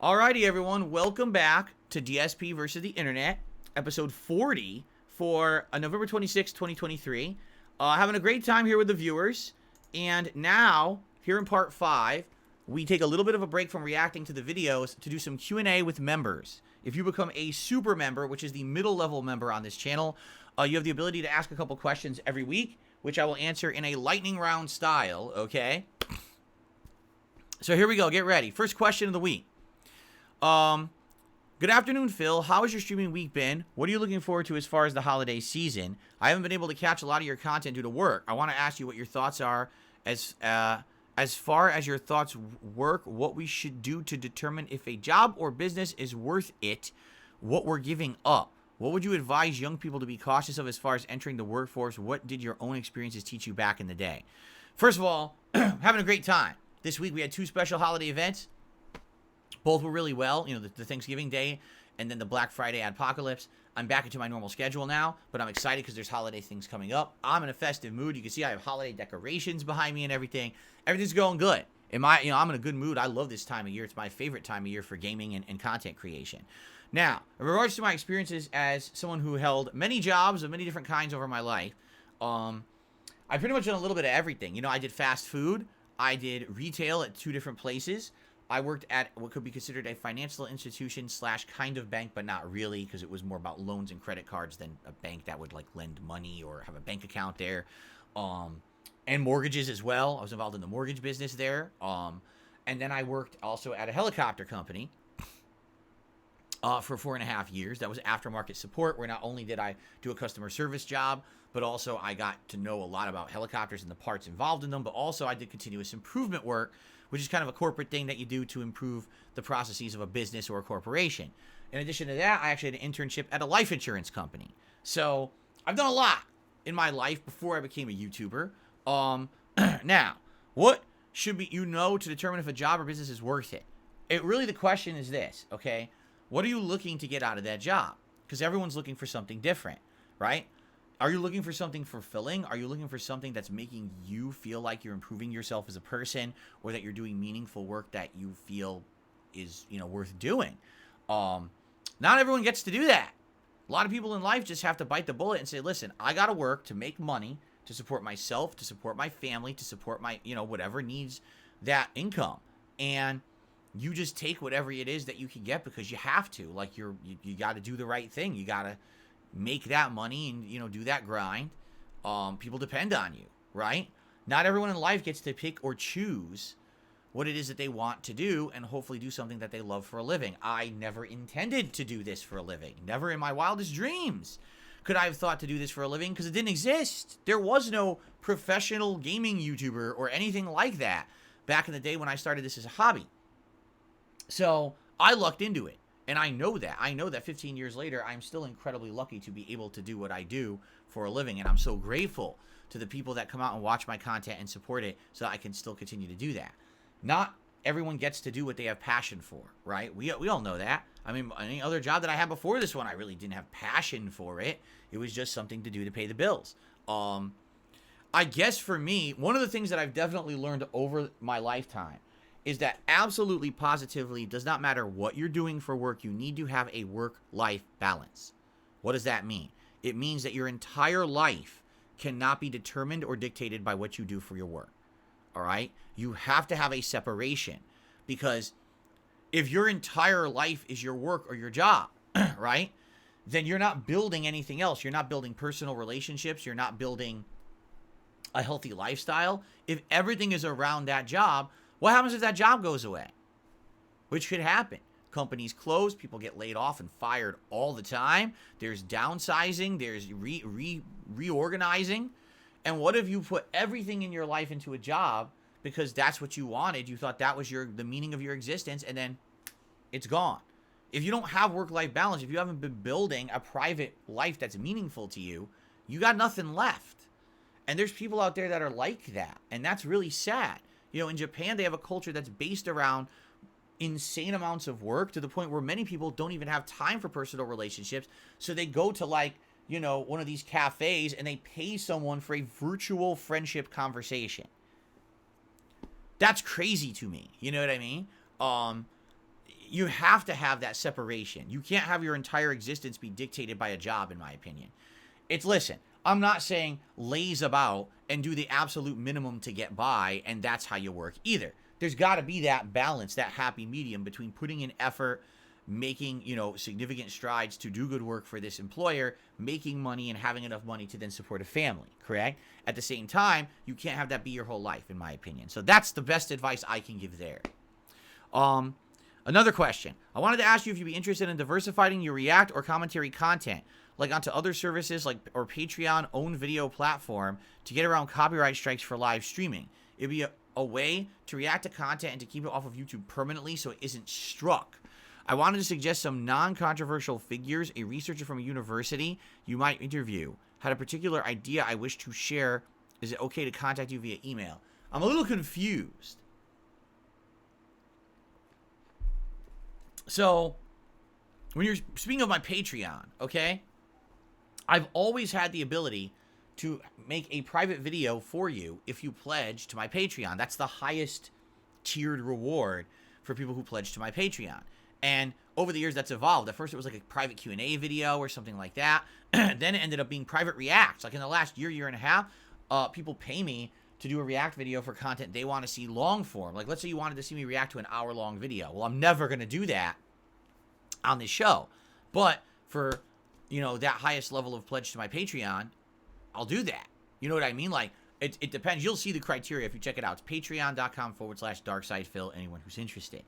Alrighty, everyone. Welcome back to DSP versus the Internet, episode 40 for November 26, 2023. Having a great time here with the viewers. And now, here in part 5, we take a little bit of a break from reacting to the videos to do some Q&A with members. If you become a super member, which is the middle level member on this channel, you have the ability to ask a couple questions every week, which I will answer in a lightning round style, okay? So here we go. Get ready. First question of the week. Good afternoon, Phil. How has your streaming week been? What are you looking forward to as far as the holiday season? I haven't been able to catch a lot of your content due to work. I want to ask you what your thoughts are as far as your thoughts work, what we should do to determine if a job or business is worth it, what we're giving up. What would you advise young people to be cautious of as far as entering the workforce? What did your own experiences teach you back in the day? First of all, having a great time. This week we had 2 special holiday events. Both were really well, you know, the Thanksgiving Day and then the Black Friday Apocalypse. I'm back into my normal schedule now, but I'm excited because there's holiday things coming up. I'm in a festive mood. You can see I have holiday decorations behind me and everything. Everything's going good. I'm in a good mood. I love this time of year. It's my favorite time of year for gaming and content creation. Now, in regards to my experiences as someone who held many jobs of many different kinds over my life, I pretty much done a little bit of everything. You know, I did fast food. I did retail at 2 different places. I worked at what could be considered a financial institution / kind of bank, but not really, because it was more about loans and credit cards than a bank that would like lend money or have a bank account there. And mortgages as well. I was involved in the mortgage business there. And then I worked also at a helicopter company for 4.5 years. That was aftermarket support, where not only did I do a customer service job, but also I got to know a lot about helicopters and the parts involved in them. But also I did continuous improvement work, which is kind of a corporate thing that you do to improve the processes of a business or a corporation. In addition to that, I actually had an internship at a life insurance company. So I've done a lot in my life before I became a YouTuber. Now, what should you know to determine if a job or business is worth it? The question is this, okay? What are you looking to get out of that job? Because everyone's looking for something different, right? Are you looking for something fulfilling? Are you looking for something that's making you feel like you're improving yourself as a person, or that you're doing meaningful work that you feel is, you know, worth doing? Not everyone gets to do that. A lot of people in life just have to bite the bullet and say, listen, I got to work to make money, to support myself, to support my family, to support my, you know, whatever needs that income. And you just take whatever it is that you can get because you have to. Like, you got to do the right thing. You got to make that money and, you know, do that grind. People depend on you, right? Not everyone in life gets to pick or choose what it is that they want to do and hopefully do something that they love for a living. I never intended to do this for a living. Never in my wildest dreams could I have thought to do this for a living, because it didn't exist. There was no professional gaming YouTuber or anything like that back in the day when I started this as a hobby. So I lucked into it. And I know that. I know that 15 years later, I'm still incredibly lucky to be able to do what I do for a living. And I'm so grateful to the people that come out and watch my content and support it so that I can still continue to do that. Not everyone gets to do what they have passion for, right? We all know that. I mean, any other job that I had before this one, I really didn't have passion for it. It was just something to do to pay the bills. I guess for me, one of the things that I've definitely learned over my lifetime is that absolutely positively does not matter what you're doing for work, you need to have a work-life balance. What does that mean? It means that your entire life cannot be determined or dictated by what you do for your work. All right? You have to have a separation, because if your entire life is your work or your job, right, then you're not building anything else. You're not building personal relationships. You're not building a healthy lifestyle. If everything is around that job, what happens if that job goes away? Which could happen. Companies close, people get laid off and fired all the time. There's downsizing, there's reorganizing. And what if you put everything in your life into a job because that's what you wanted, you thought that was the meaning of your existence, and then it's gone? If you don't have work-life balance, if you haven't been building a private life that's meaningful to you, you got nothing left. And there's people out there that are like that, and that's really sad. You know, in Japan, they have a culture that's based around insane amounts of work, to the point where many people don't even have time for personal relationships. So they go to, like, you know, one of these cafes and they pay someone for a virtual friendship conversation. That's crazy to me. You know what I mean? you have to have that separation. You can't have your entire existence be dictated by a job, in my opinion. Listen, I'm not saying laze about and do the absolute minimum to get by, and that's how you work either. There's got to be that balance, that happy medium between putting in effort, making, significant strides to do good work for this employer, making money and having enough money to then support a family, correct? At the same time, you can't have that be your whole life, in my opinion. So that's the best advice I can give there. Another question. I wanted to ask you if you'd be interested in diversifying your React or commentary content, like onto other services or Patreon own video platform to get around copyright strikes for live streaming. It'd be a way to react to content and to keep it off of YouTube permanently so it isn't struck. I wanted to suggest some non-controversial figures a researcher from a university you might interview had a particular idea I wish to share. Is it okay to contact you via email? I'm a little confused. So, when you're speaking of my Patreon, okay, I've always had the ability to make a private video for you if you pledge to my Patreon. That's the highest tiered reward for people who pledge to my Patreon. And over the years, that's evolved. At first, it was like a private Q&A video or something like that. Then it ended up being private reacts. Like in the last year and a half, people pay me to do a react video for content they want to see long form. Like, let's say you wanted to see me react to an hour-long video. Well, I'm never going to do that on this show. But for, that highest level of pledge to my Patreon, I'll do that. You know what I mean? Like, it depends. You'll see the criteria if you check it out. It's patreon.com/darksidephil, anyone who's interested.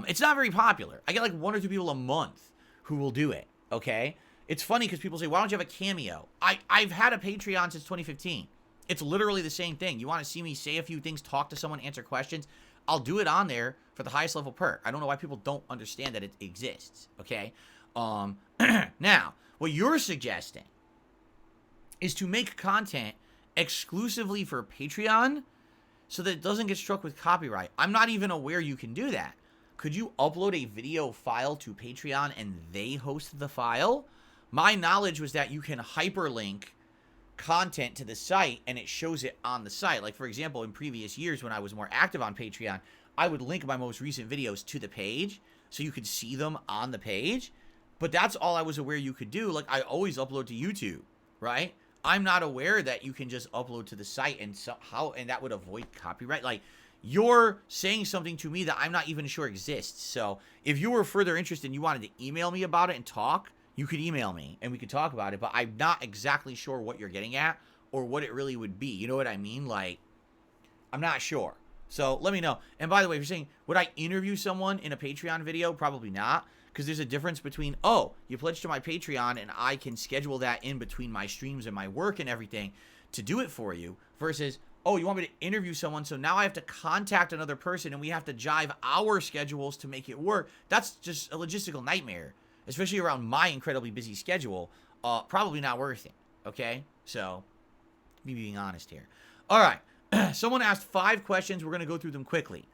It's not very popular. I get like 1 or 2 people a month who will do it, okay? It's funny because people say, why don't you have a Cameo? I've had a Patreon since 2015. It's literally the same thing. You want to see me say a few things, talk to someone, answer questions, I'll do it on there for the highest level perk. I don't know why people don't understand that it exists, okay? Now, what you're suggesting is to make content exclusively for Patreon so that it doesn't get struck with copyright. I'm not even aware you can do that. Could you upload a video file to Patreon and they host the file? My knowledge was that you can hyperlink content to the site and it shows it on the site. Like, for example, in previous years when I was more active on Patreon, I would link my most recent videos to the page so you could see them on the page. But that's all I was aware you could do. Like, I always upload to YouTube, right? I'm not aware that you can just upload to the site and somehow, and that would avoid copyright. Like, you're saying something to me that I'm not even sure exists. So if you were further interested and you wanted to email me about it and talk, you could email me and we could talk about it. But I'm not exactly sure what you're getting at or what it really would be. You know what I mean? Like, I'm not sure. So let me know. And by the way, if you're saying, would I interview someone in a Patreon video? Probably not. Because there's a difference between, oh, you pledge to my Patreon and I can schedule that in between my streams and my work and everything to do it for you, versus, oh, you want me to interview someone, so now I have to contact another person and we have to jive our schedules to make it work. That's just a logistical nightmare, especially around my incredibly busy schedule. Probably not worth it, okay? So, me being honest here. All right, someone asked 5 questions. We're going to go through them quickly.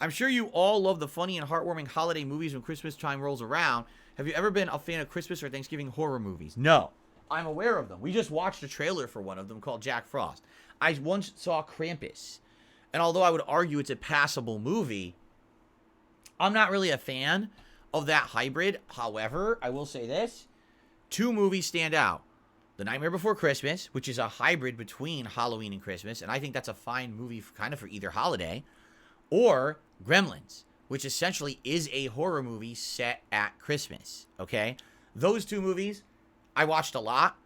I'm sure you all love the funny and heartwarming holiday movies when Christmas time rolls around. Have you ever been a fan of Christmas or Thanksgiving horror movies? No. I'm aware of them. We just watched a trailer for one of them called Jack Frost. I once saw Krampus. And although I would argue it's a passable movie, I'm not really a fan of that hybrid. However, I will say this. 2 movies stand out. The Nightmare Before Christmas, which is a hybrid between Halloween and Christmas. And I think that's a fine movie kind of for either holiday. Or Gremlins, which essentially is a horror movie set at Christmas, okay? Those 2 movies, I watched a lot.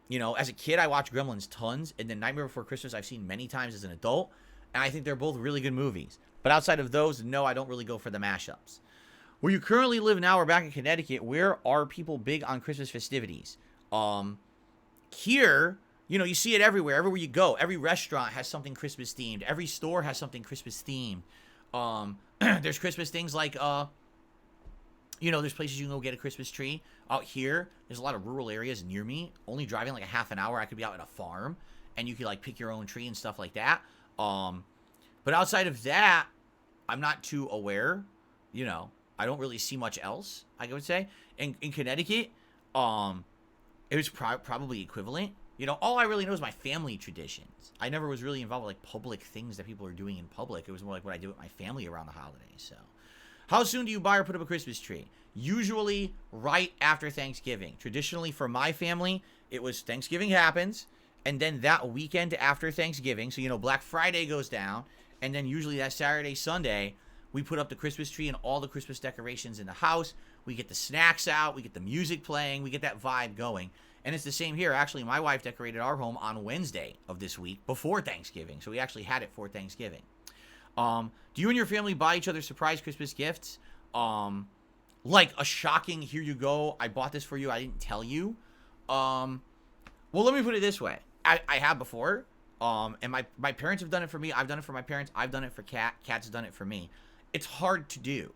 You know, as a kid, I watched Gremlins tons, and then Nightmare Before Christmas I've seen many times as an adult, and I think they're both really good movies. But outside of those, no, I don't really go for the mashups. Where you currently live now, or back in Connecticut, where are people big on Christmas festivities? Here, you know, you see it everywhere. Everywhere you go, every restaurant has something Christmas themed. Every store has something Christmas themed. There's Christmas things like, you know, there's places you can go get a Christmas tree. Out here, there's a lot of rural areas near me. Only driving like a half an hour, I could be out at a farm, and you could like pick your own tree and stuff like that. But outside of that, I'm not too aware. You know, I don't really see much else, I would say. In Connecticut, it was probably equivalent. You know, all I really know is my family traditions. I never was really involved with, like, public things that people are doing in public. It was more like what I do with my family around the holidays, so. How soon do you buy or put up a Christmas tree? Usually right after Thanksgiving. Traditionally for my family, it was Thanksgiving happens, and then that weekend after Thanksgiving, so, you know, Black Friday goes down, and then usually that Saturday, Sunday, we put up the Christmas tree and all the Christmas decorations in the house. We get the snacks out. We get the music playing. We get that vibe going. And it's the same here. Actually, my wife decorated our home on Wednesday of this week before Thanksgiving. So we actually had it for Thanksgiving. Do you and your family buy each other surprise Christmas gifts? Like a shocking, here you go, I bought this for you, I didn't tell you. Well, let me put it this way. I have before. And my parents have done it for me. I've done it for my parents. I've done it for Kat. Kat's done it for me. It's hard to do.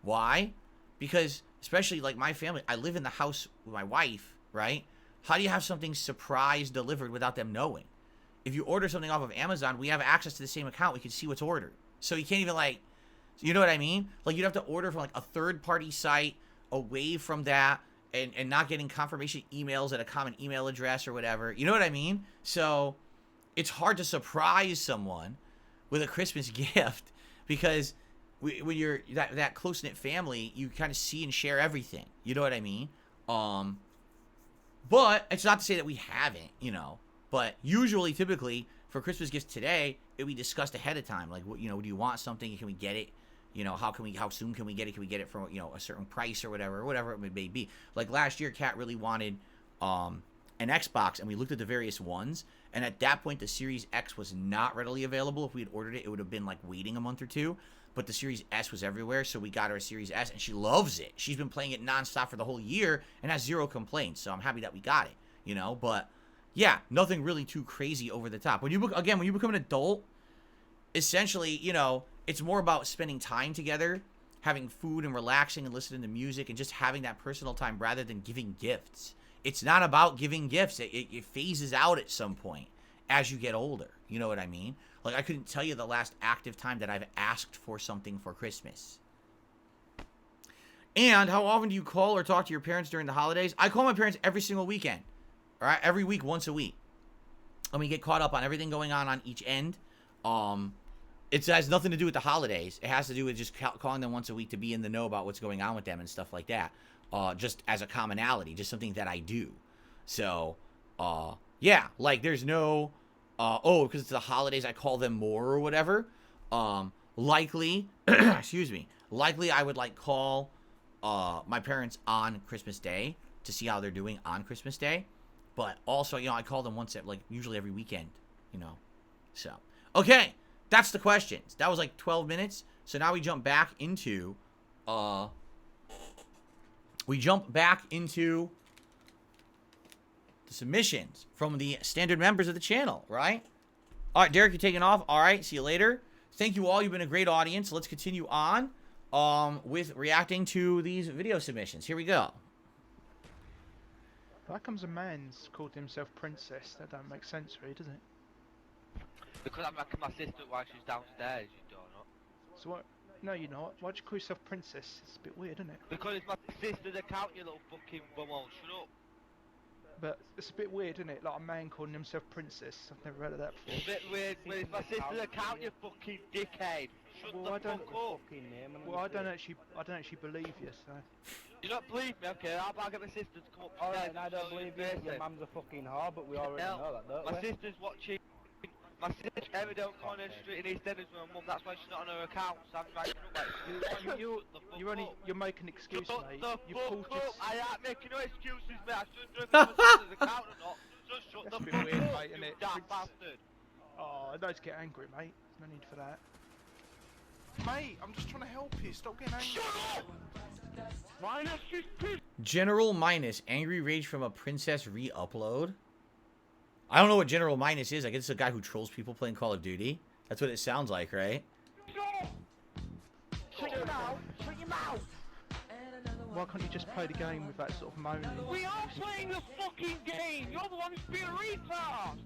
Why? Because, especially like my family, I live in the house with my wife, right? How do you have something surprise delivered without them knowing? If you order something off of Amazon, we have access to the same account. We can see what's ordered. So you can't even like, you know what I mean? Like you'd have to order from like a third-party site away from that and not getting confirmation emails at a common email address or whatever. You know what I mean? So it's hard to surprise someone with a Christmas gift because when you're that close-knit family, you kind of see and share everything. You know what I mean? But it's not to say that we haven't, you know. But usually, typically, for Christmas gifts today, it we discussed ahead of time. Like, you know, do you want something? Can we get it? You know, how soon can we get it? Can we get it for, you know, a certain price or whatever it may be. Like last year, Kat really wanted an Xbox, and we looked at the various ones. And at that point, the Series X was not readily available. If we had ordered it, it would have been like waiting a month or two. But the Series S was everywhere, so we got her a Series S, and she loves it. She's been playing it nonstop for the whole year and has zero complaints. So I'm happy that we got it, you know. But yeah, nothing really too crazy over the top. When you become an adult, essentially, you know, it's more about spending time together, having food and relaxing and listening to music and just having that personal time rather than giving gifts. It's not about giving gifts. It phases out at some point as you get older. You know what I mean? Like, I couldn't tell you the last active time that I've asked for something for Christmas. And how often do you call or talk to your parents during the holidays? I call my parents every single weekend. All right? Every week, once a week. And we get caught up on everything going on each end. It has nothing to do with the holidays. It has to do with just calling them once a week to be in the know about what's going on with them and stuff like that. Just as a commonality. Just something that I do. So, yeah. Like, there's no... because it's the holidays, I call them more or whatever. Likely, excuse me. Likely, I would like call my parents on Christmas Day to see how they're doing on Christmas Day. But also, you know, I call them once at like usually every weekend. You know, so okay, that's the questions. That was like 12 minutes. So now we jump back into the submissions from the standard members of the channel, right? All right, Derek, you're taking off. All right, see you later. Thank you all. You've been a great audience. Let's continue on with reacting to these video submissions. Here we go. How comes a man's called himself Princess? That don't make sense, really, does it? Because I'm making my sister while she's downstairs, you donut. So what? No, you're not. Why'd you call yourself Princess? It's a bit weird, isn't it? Because it's my sister's account, you little fucking bumhole. Shut up. But it's a bit weird, isn't it? Like a man calling himself Princess. I've never heard of that before. It's a bit weird, but it's my sister's account, you fucking dickhead. Shut the fuck up. Well, I don't actually believe you, so. You don't believe me? Okay, I'll get my sister to come up. Alright, I don't believe you. Your mum's a fucking whore, but we already know that, don't we? My sister's watching. My sister every day on corner street in East Enders with my mum. That's why she's not on her account. So I'm trying to you're making excuses, mate. You've called I ain't making no excuses, mate. I shouldn't know if my sister's account or not. Just shut the fuck up, weird, mate, isn't it? Daft bastard. Oh, don't get angry, mate. There's no need for that. Mate, I'm just trying to help you. Stop getting angry. Shut up! Minus is pissed. General Minus, angry rage from a princess re-upload. I don't know what General Minus is. I guess it's a guy who trolls people playing Call of Duty. That's what it sounds like, right? Shut your mouth! Shut your mouth! Why can't you just play the game with that sort of moaning? We are playing the fucking game! You're the one who's being a retard!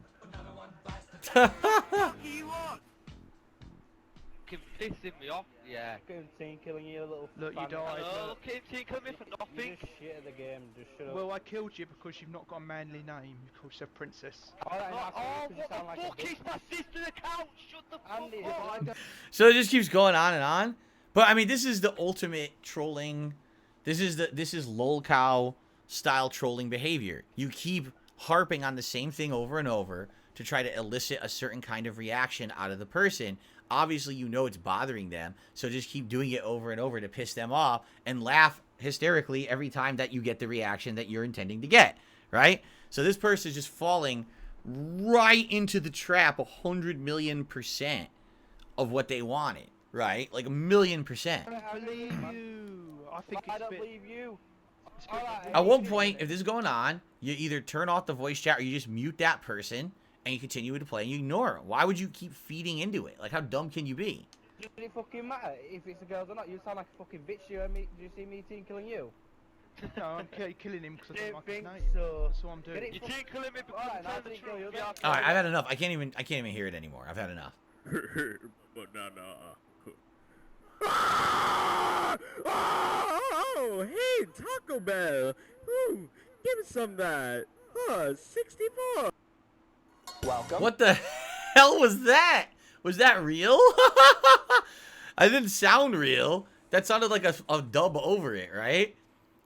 You what? Pissing me off, yeah. Look at him killing you, little. Look, you died. Look at him killing me for nothing. You just shit at the game, just shut up. Well, I killed you because you've not got a manly name. You called yourself Princess. Alright, What the fuck is my sister's account? Shut the fuck up! So it just keeps going on and on. But I mean, this is the ultimate trolling. This is lolcow style trolling behavior. You keep harping on the same thing over and over to try to elicit a certain kind of reaction out of the person. Obviously, you know it's bothering them, so just keep doing it over and over to piss them off and laugh hysterically every time that you get the reaction that you're intending to get, right? So this person is just falling right into the trap 100,000,000% of what they wanted, right? Like 1,000,000%. I believe you. I think I it's a don't bit. believe you. It's a bit Alright. At one point, if this is going on, you either turn off the voice chat or you just mute that person and you continue to play and you ignore them. Why would you keep feeding into it? Like, how dumb can you be? Does it fucking matter if it's a girl or not? You sound like a fucking bitch. Do you see me team killing you? No, I'm killing him because I don't like his think name. so. That's what I'm doing. Get it You keep killing me because Alright, I'm now I telling the think truth. you're Yeah. All right, I've had enough. I can't even hear it anymore. I've had enough. Banana. Oh, hey, Taco Bell. Ooh, give me some of that. 64. Welcome. What the hell was that? Was that real? I didn't sound real. That sounded like a dub over it, right?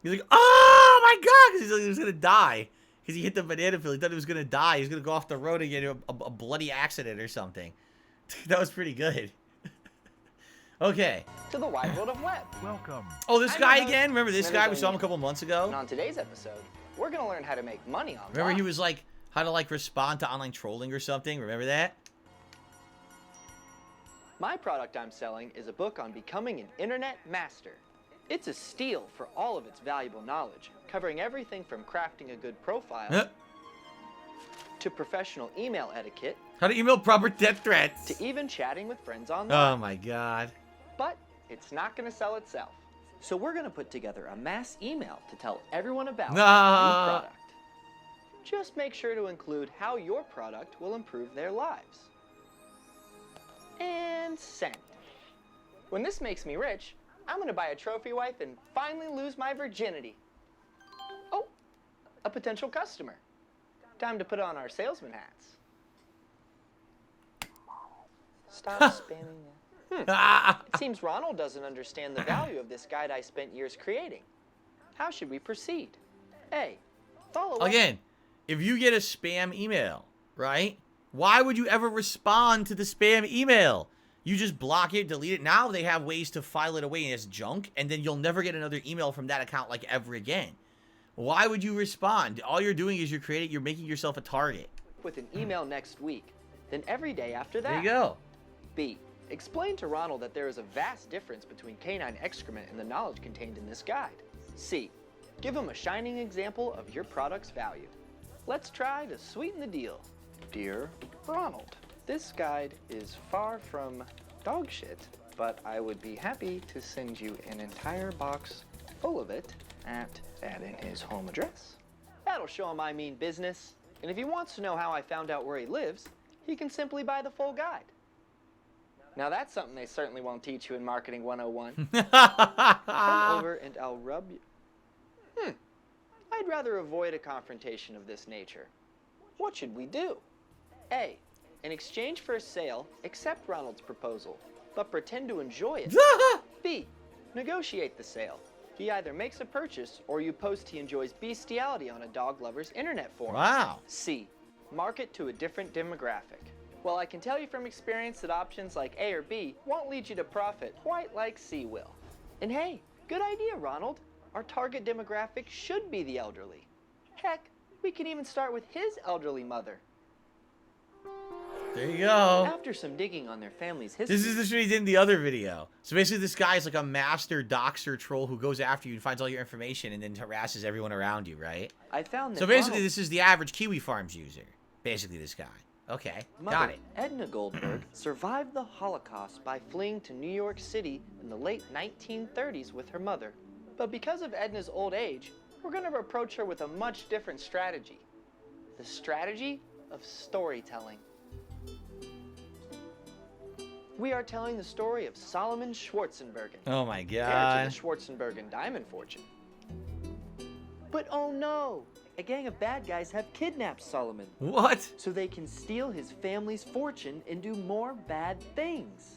He's like, oh my god, because he was gonna die. Because he hit the banana peel. He thought he was gonna die. He was gonna go off the road and get a bloody accident or something. That was pretty good. Okay. To the wide world of web. Welcome. Oh, this I'm guy your host, again? Remember this guy? We Smithers saw him a O'Neill. couple months And ago. on today's episode, we're gonna learn how to make money on Remember he bots. was like, how to like respond to online trolling or something? Remember that? My product I'm selling is a book on becoming an internet master. It's a steal for all of its valuable knowledge, covering everything from crafting a good profile Huh? to professional email etiquette How to email proper death threats. to even chatting with friends online. Oh my god. But it's not going to sell itself. So we're going to put together a mass email to tell everyone about our new product. Just make sure to include how your product will improve their lives. And send. When this makes me rich, I'm going to buy a trophy wife and finally lose my virginity. Oh, a potential customer. Time to put on our salesman hats. Stop spamming that. It seems Ronald doesn't understand the value of this guide I spent years creating. How should we proceed? A. Follow up. Again, if you get a spam email, right? Why would you ever respond to the spam email? You just block it, delete it. Now they have ways to file it away as junk, and then you'll never get another email from that account like ever again. Why would you respond? All you're doing is you're making yourself a target. With an email next week. Then every day after that. There you go. B. Explain to Ronald that there is a vast difference between canine excrement and the knowledge contained in this guide. C. Give him a shining example of your product's value. Let's try to sweeten the deal. Dear Ronald, this guide is far from dog shit, but I would be happy to send you an entire box full of it at add in his home address. That'll show him I mean business. And if he wants to know how I found out where he lives, he can simply buy the full guide. Now that's something they certainly won't teach you in Marketing 101. Come over and I'll rub you. I'd rather avoid a confrontation of this nature. What should we do? A. In exchange for a sale, accept Ronald's proposal, but pretend to enjoy it. B. Negotiate the sale. He either makes a purchase or you post he enjoys bestiality on a dog lover's internet forum. Wow. C. Market to a different demographic. Well, I can tell you from experience that options like A or B won't lead you to profit quite like C will. And hey, good idea, Ronald. Our target demographic should be the elderly. Heck, we can even start with his elderly mother. There you go. After some digging on their family's history. This is the shit he did in the other video. So basically this guy is like a master doxer troll who goes after you and finds all your information and then harasses everyone around you, right? I found that So basically Ronald- this is the average Kiwi Farms user. Basically this guy. Okay, Mother, got it. Edna Goldberg survived the Holocaust by fleeing to New York City in the late 1930s with her mother. But because of Edna's old age, we're going to approach her with a much different strategy. The strategy of storytelling. We are telling the story of Solomon Schwarzenbergen, Oh my heir god. to the Schwarzenbergen diamond fortune. But oh no! A gang of bad guys have kidnapped Solomon What? so they can steal his family's fortune and do more bad things.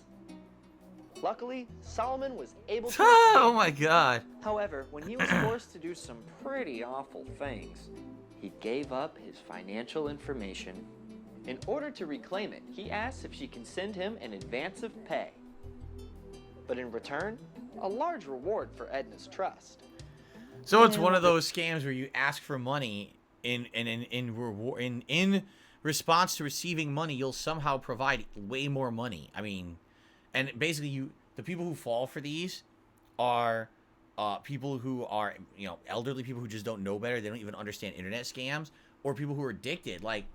Luckily, Solomon was able to Oh escape. my god. However, when he was forced to do some pretty awful things, he gave up his financial information. In order to reclaim it, he asks if she can send him an advance of pay. But in return, a large reward for Edna's trust. So it's one of those scams where you ask for money in response to receiving money, you'll somehow provide way more money. I mean, and basically the people who fall for these are people who are, you know, elderly people who just don't know better. They don't even understand internet scams, or people who are addicted. Like,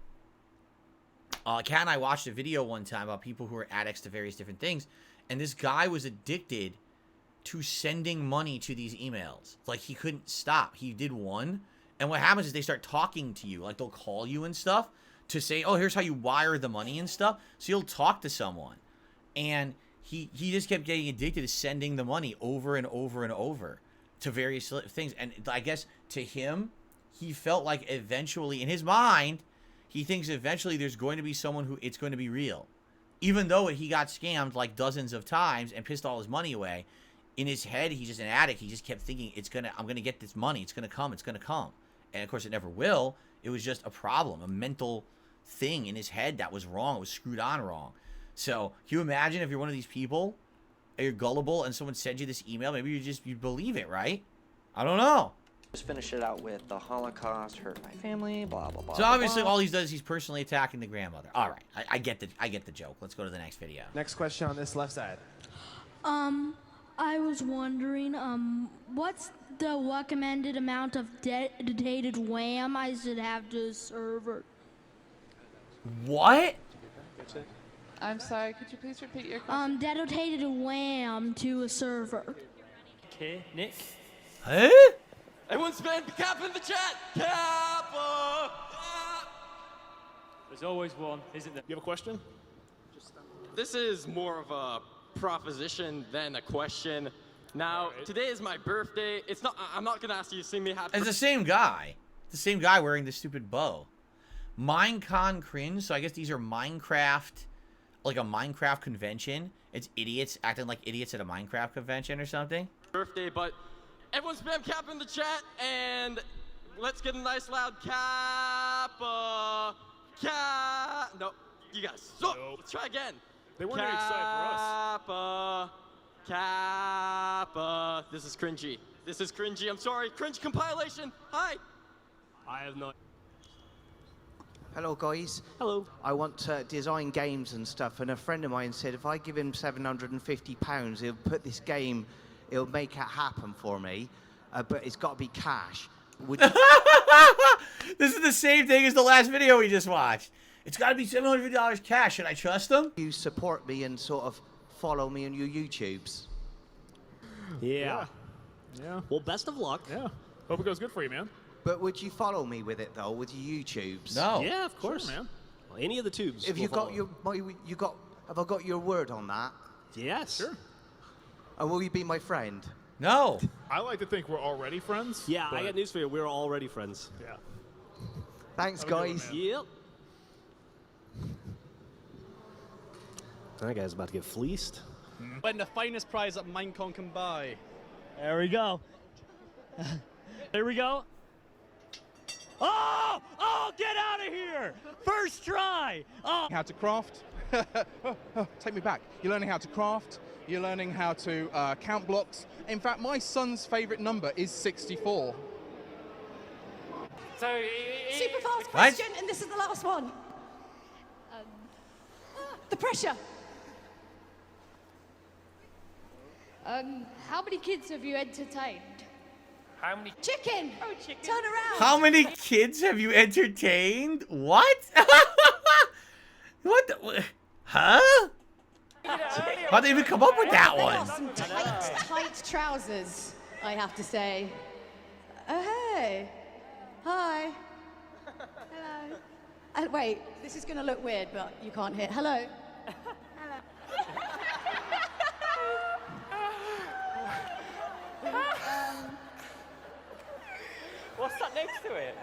Kat and I watched a video one time about people who are addicts to various different things, and this guy was addicted to sending money to these emails. Like, he couldn't stop. He did one, and what happens is they start talking to you. Like, they'll call you and stuff to say, oh, here's how you wire the money and stuff. So you'll talk to someone, and he just kept getting addicted to sending the money over and over and over to various things. And I guess to him, he felt like eventually, in his mind, he thinks eventually there's going to be someone who it's going to be real. Even though he got scammed like dozens of times and pissed all his money away, in his head, he's just an addict. He just kept thinking, I'm gonna get this money. It's gonna come. And of course, it never will. It was just a problem, a mental thing in his head that was wrong. It was screwed on wrong. So, can you imagine if you're one of these people, you're gullible, and someone sends you this email? Maybe you believe it, right? I don't know. Just finish it out with the Holocaust hurt my family, blah blah blah. So obviously, blah. all he does is he's personally attacking the grandmother. All right, I get the joke. Let's go to the next video. Next question on this left side. I was wondering, what's the recommended amount of dedicated RAM I should have to a server? What? I'm sorry, could you please repeat your question? Dedicated RAM to a server. Okay, Nick. Huh? Everyone spam cap in the chat! Cap! There's always one, isn't there? You have a question? This is more of a proposition than a question. Now, today is my birthday. I'm not gonna ask you to sing me happy It's the same guy. The same guy wearing the stupid bow. Minecon cringe. So I guess these are Minecraft, like a Minecraft convention. It's idiots acting like idiots at a Minecraft convention or something. birthday, but everyone spam cap in the chat and let's get a nice loud cap. No, you guys suck. Let's try again. They weren't very excited for us. Kappa. This is cringy. I'm sorry. Cringe compilation. Hi. I have no. Hello guys. Hello. I want to design games and stuff, and a friend of mine said if I give him £750, he'll put this game, he'll make it happen for me, but it's got to be cash. Would you... This is the same thing as the last video we just watched. It's got to be $750 cash. Should I trust him? You support me and sort of follow me on your YouTubes. Yeah. Well, best of luck. Yeah. Hope it goes good for you, man. But would you follow me with it though, with your YouTubes? No. Yeah, of course, Sure, man. Well, any of the tubes. Have you got have I got your word on that? Yes. Sure. And will you be my friend? No. I like to think we're already friends. Yeah, but... I got news for you. We're already friends. Yeah. Thanks, Have a good one, guys. man. Yep. That guy's about to get fleeced. When the finest prize that Minecon can buy. There we go. There we go. Oh! Oh, get out of here! First try! Oh! How to craft. Take me back. You're learning how to craft. You're learning how to count blocks. In fact, my son's favorite number is 64. So, super fast question, and this is the last one. The pressure. How many kids have you entertained? How many? Chicken. Oh, chicken. Turn around. How many kids have you entertained? What? What the? Huh? How'd they even come up with that one? Some tight trousers, I have to say. Hey. Hi. Hello. Wait, this is going to look weird, but you can't hear. Hello. What's that next to it?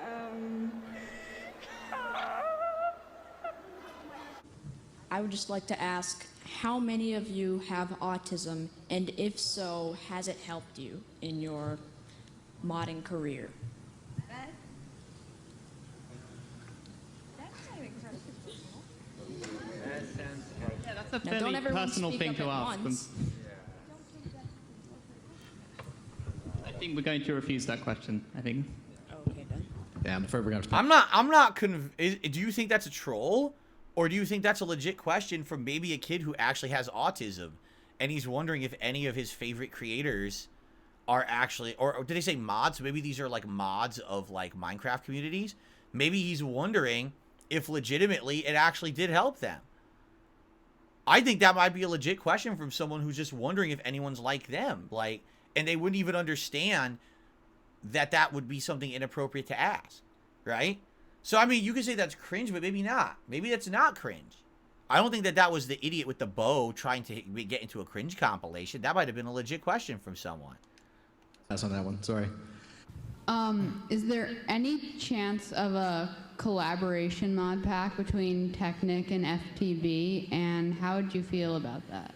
I would just like to ask, how many of you have autism, and if so, has it helped you in your modding career? Yeah, that's a Now, fairly don't everyone personal speak thing up to at ask. once. I think we're going to refuse that question. I think. Okay then. Yeah, I'm afraid we're gonna have to. I'm not do you think that's a troll, or do you think that's a legit question from maybe a kid who actually has autism, and he's wondering if any of his favorite creators are actually, or did they say mods? Maybe these are like mods of like Minecraft communities. Maybe he's wondering if legitimately it actually did help them. I think that might be a legit question from someone who's just wondering if anyone's like them, like, and they wouldn't even understand that that would be something inappropriate to ask, right? So, I mean, you could say that's cringe, but maybe not. Maybe that's not cringe. I don't think that that was the idiot with the bow trying to get into a cringe compilation. That might have been a legit question from someone. That's on that one. Sorry. Is there any chance of a collaboration mod pack between Technic and FTB, and how would you feel about that?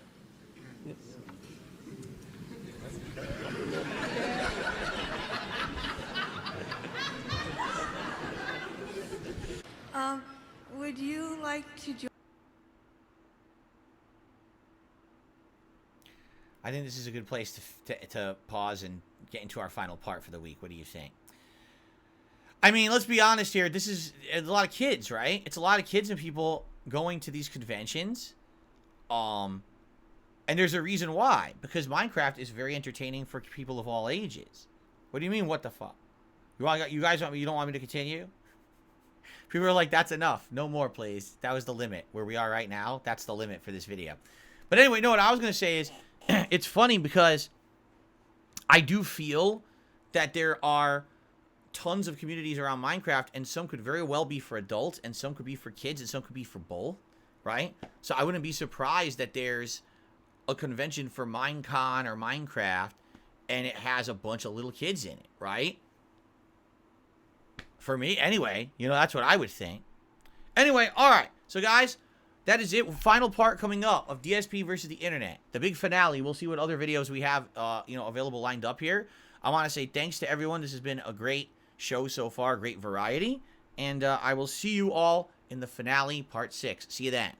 Would you like to join? I think this is a good place to pause and get into our final part for the week. What do you think? I mean, let's be honest here. This is a lot of kids, right? It's a lot of kids and people going to these conventions. And there's a reason why. Because Minecraft is very entertaining for people of all ages. What do you mean, what the fuck? You guys want me? You don't want me to continue? People are like, that's enough. No more, please. That was the limit. Where we are right now, that's the limit for this video. But anyway, no, what I was going to say is, it's funny because I do feel that there are tons of communities around Minecraft, and some could very well be for adults, and some could be for kids, and some could be for both, right? So I wouldn't be surprised that there's a convention for Minecon or Minecraft, and it has a bunch of little kids in it, right? For me, anyway, you know, that's what I would think. Anyway, all right. So, guys, that is it. Final part coming up of DSP versus the internet. The big finale. We'll see what other videos we have, you know, available lined up here. I want to say thanks to everyone. This has been a great show so far. Great variety. And I will see you all in the finale, part 6. See you then.